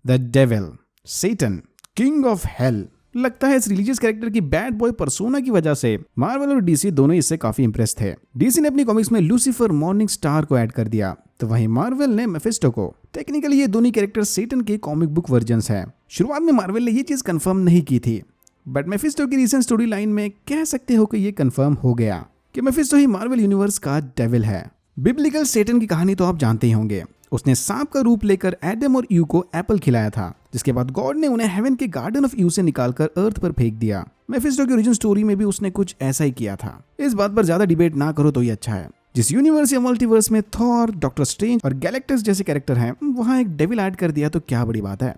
The devil, Satan, king of hell. लगता है इस रिलीजियस कैरेक्टर की बैड बॉय पर्सोना की वजह से मार्वल और डीसी दोनों इससे काफी इंप्रेस थे। डीसी ने अपनी कॉमिक्स में लूसीफर, मॉर्निंग स्टार को ऐड कर दिया, तो वहीं मार्वल ने मेफिस्टो को। टेक्निकली ये दोनों कैरेक्टर सेटन के कॉमिक बुक वर्जन्स हैं। शुरुआत में मार्वल ने ये चीज कंफर्म नहीं की थी, बट मेफिस्टो की रीसेंट स्टोरी लाइन में कह सकते हो कि ये कंफर्म हो गया कि मेफिस्टो ही मार्वल यूनिवर्स का डेविल है। बिब्लिकल सेटन की कहानी तो आप जानते ही होंगे। उसने सांप का रूप लेकर एडम और ईव को एप्पल खिलाया था, जिसके बाद गॉड ने उन्हें हेवन के गार्डन ऑफ ईव से निकालकर अर्थ पर फेंक दिया। मेफिस्टो की ओरिजिन स्टोरी में भी उसने कुछ ऐसा ही किया था। इस बात पर ज्यादा डिबेट ना करो तो ये अच्छा है। जिस यूनिवर्स या मल्टीवर्स में थॉर, डॉक्टर स्ट्रेंज और गैलेक्टस जैसे कैरेक्टर हैं, वहां एक डेविल ऐड कर दिया तो क्या बड़ी बात है।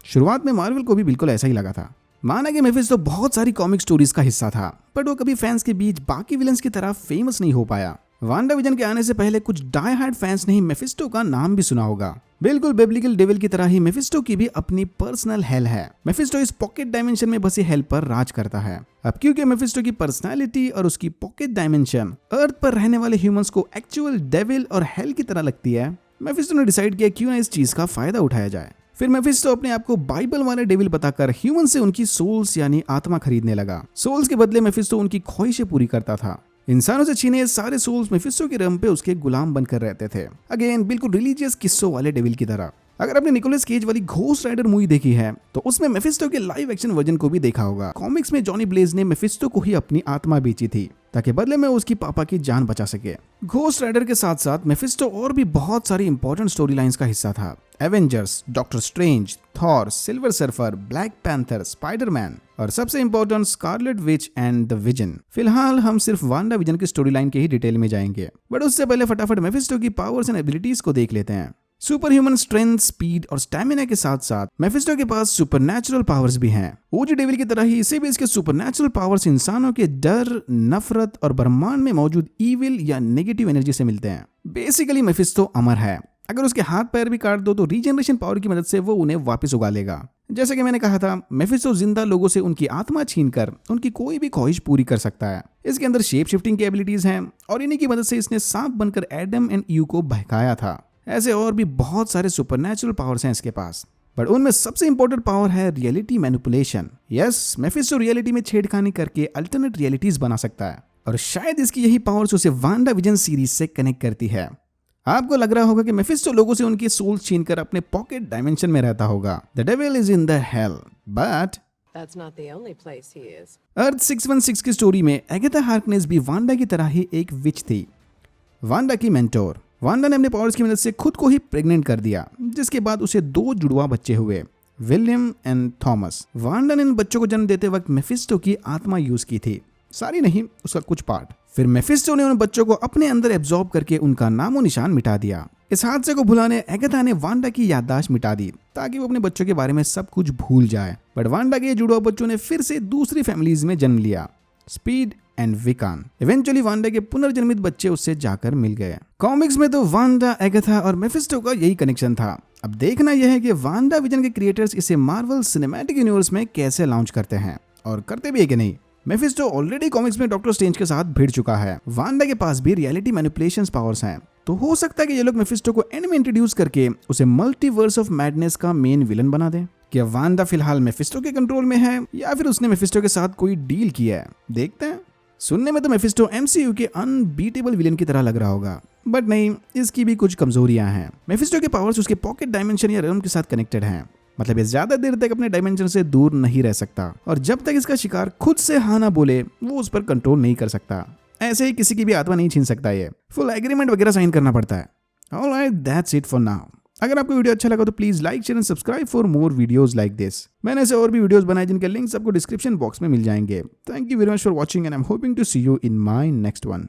शुरुआत में मार्वल को भी बिल्कुल ऐसा ही लगा था। माना कि मेफिस्टो बहुत सारी कॉमिक स्टोरीज का हिस्सा था, बट वो कभी फैंस के बीच बाकी विलन्स की तरह फेमस नहीं हो पाया। वांडा विजन के आने से पहले कुछ डाई हार्ड फैंस ने ही मेफिस्टो का नाम भी सुना होगा। बिल्कुल बिब्लिकल डेविल की तरह ही मेफिस्टो की भी अपनी पर्सनल हेल है। मेफिस्टो इस पॉकेट डायमेंशन में बसी हेल पर राज करता है। अब क्योंकि मेफिस्टो की पर्सनालिटी और उसकी पॉकेट डायमेंशन अर्थ पर रहने वाले ह्यूमंस को एक्चुअल डेविल और हेल की तरह लगती है, मेफिस्टो ने डिसाइड किया क्यों ना इस चीज का फायदा उठाया जाए। फिर मेफिस्टो अपने आप को बाइबल वाले डेविल बताकर ह्यूमन से उनकी सोल्स यानी आत्मा खरीदने लगा। सोल्स के बदले मेफिस्टो उनकी ख्वाहिशें पूरी करता था। इंसानों से छीने सारे सोल्स मेफिस्टो के रम पे उसके गुलाम बनकर रहते थे। अगेन बिल्कुल रिलीजियस किस्सों वाले डेविल की तरह। अगर आपने निकोलस केज वाली घोस्ट राइडर मूवी देखी है तो उसमें मेफिस्टो के लाइव एक्शन वर्जन को भी देखा होगा। कॉमिक्स में जॉनी ब्लेज ने मेफिस्टो को ही अपनी आत्मा बेची थी ताकि बदले में उसकी पापा की जान बचा सके। घोस्ट राइडर के साथ साथ मेफिस्टो और भी बहुत सारी इंपॉर्टेंट स्टोरी लाइंस का हिस्सा था। Avengers, doctor strange, Thor, silver surfer, black panther, Spiderman और सबसे important Scarlet Witch and the vision. फिलहाल हम सिर्फ वांडा विजन की स्टोरी लाइन के ही डिटेल में जाएंगे, बट उससे पहले फटाफट मेफिस्टो की पावर्स एंड एबिलिटीज को देख लेते हैं। सुपर ह्यूमन स्ट्रेंथ, स्पीड और स्टैमिना के साथ साथ मेफिस्टो के पास सुपरनैचुरल पावर्स भी हैं। ओजी डेविल की तरह ही इसे भी इसके सुपरनैचुरल पावर्स इंसानों के डर, नफरत और ब्रह्मांड में मौजूद ईविल या नेगेटिव एनर्जी से मिलते हैं। बेसिकली मेफिस्टो अमर है। अगर उसके हाथ पैर भी काट दो तो रीजनरेशन पावर की मदद से वो उन्हें वापस उगा लेगा। जैसे कि मैंने कहा था, मेफिस्टो जिंदा लोगों से उनकी आत्मा छीनकर उनकी कोई भी ख्वाहिश पूरी कर सकता है। इसके अंदर शेप शिफ्टिंग की एबिलिटीज हैं और इन्हीं की मदद से इसने सांप बनकर एडम एंड ईव को बहकाया था। ऐसे और भी बहुत सारे सुपरनैचुरल पावर्स हैं इसके पास, बट उनमें सबसे इंपॉर्टेंट पावर है reality manipulation. Yes, Mephisto reality में छेड़खानी करके अल्टरनेट रियलिटीज बना सकता है और शायद इसकी यही पावर्स उसे वांडा विजन सीरीज से कनेक्ट करती है। आपको लग रहा होगा कि मेफिस्टो लोगों से उनकी सोल्स छीनकर अपने पॉकेट डायमेंशन में रहता होगा। The devil is in the hell, but That's not the only place he is. अर्थ 616 की स्टोरी में एगाथा हार्कनेस भी वांडा की तरह ही एक विच थी, वांडा की मेंटोर। वांडा ने अपने पावर्स की मदद से खुद को ही प्रेग्नेंट कर दिया, जिसके बाद उसे 2 जुड़वा बच्चे हुए, विलियम एंड थॉमस। वांडा ने इन बच्चों को जन्म देते वक्त मेफिस्टो की आत्मा यूज की थी, सारी नहीं, उसका कुछ पार्ट। फिर मेफिस्टो ने उन बच्चों को अपने अंदर एब्जॉर्ब करके उनका नामो निशान मिटा दिया। इस हादसे को भुलाने एगाथा ने वांडा की याददाश्त मिटा दी ताकि वो अपने बच्चों के बारे में सब कुछ भूल जाए। बट वांडा के जुड़वा बच्चों ने फिर से दूसरी फैमिलीज में जन्म लिया, स्पीड एंड विकान। इवेंचुअली वांडा के पुनर्जन्मित बच्चे उससे जाकर मिल गए। कॉमिक्स में तो वांडा, एगाथा और मेफिस्टो का यही कनेक्शन था। अब देखना यह है कि वांडा विजन के क्रिएटर्स इसे मार्वल सिनेमैटिक यूनिवर्स में कैसे लॉन्च करते हैं, और करते भी है कि नहीं। मेफिस्टो ऑलरेडी कॉमिक्स में डॉक्टर स्ट्रेंज के साथ भिड़ चुका है। वांडा के पास भी रियलिटी मैनिपुलेशन पावर्स हैं, तो हो सकता है कि ये लोग मेफिस्टो को एंड में इंट्रोड्यूस करके उसे मल्टीवर्स ऑफ मैडनेस का मेन विलन बना दें। क्या वांडा फिलहाल मेफिस्टो के कंट्रोल में है या फिर उसने मेफिस्टो के साथ कोई डील किया है, देखते हैं। सुनने में तो मेफिस्टो एमसीयू के अनबीटेबल विलन की तरह लग रहा होगा, बट नहीं, इसकी भी कुछ कमजोरियां हैं। मेफिस्टो के पावर्स उसके पॉकेट डायमेंशन या रेल्म के साथ कनेक्टेड हैं, मतलब ये ज्यादा देर तक अपने डायमेंशन से दूर नहीं रह सकता, और जब तक इसका शिकार खुद से हाँ ना बोले वो उस पर कंट्रोल नहीं कर सकता। ऐसे ही किसी की भी आत्मा नहीं छीन सकता, ये फुल एग्रीमेंट वगैरह साइन करना पड़ता है। Alright, that's it for now. अगर आपको वीडियो अच्छा लगा तो please like, share and subscribe for more videos like this. मैंने ऐसे और भी वीडियोस बनाए जिनके लिंक्स आपको डिस्क्रिप्शन बॉक्स में मिल जाएंगे। Thank you very much for watching and I am hoping to see you in my next one.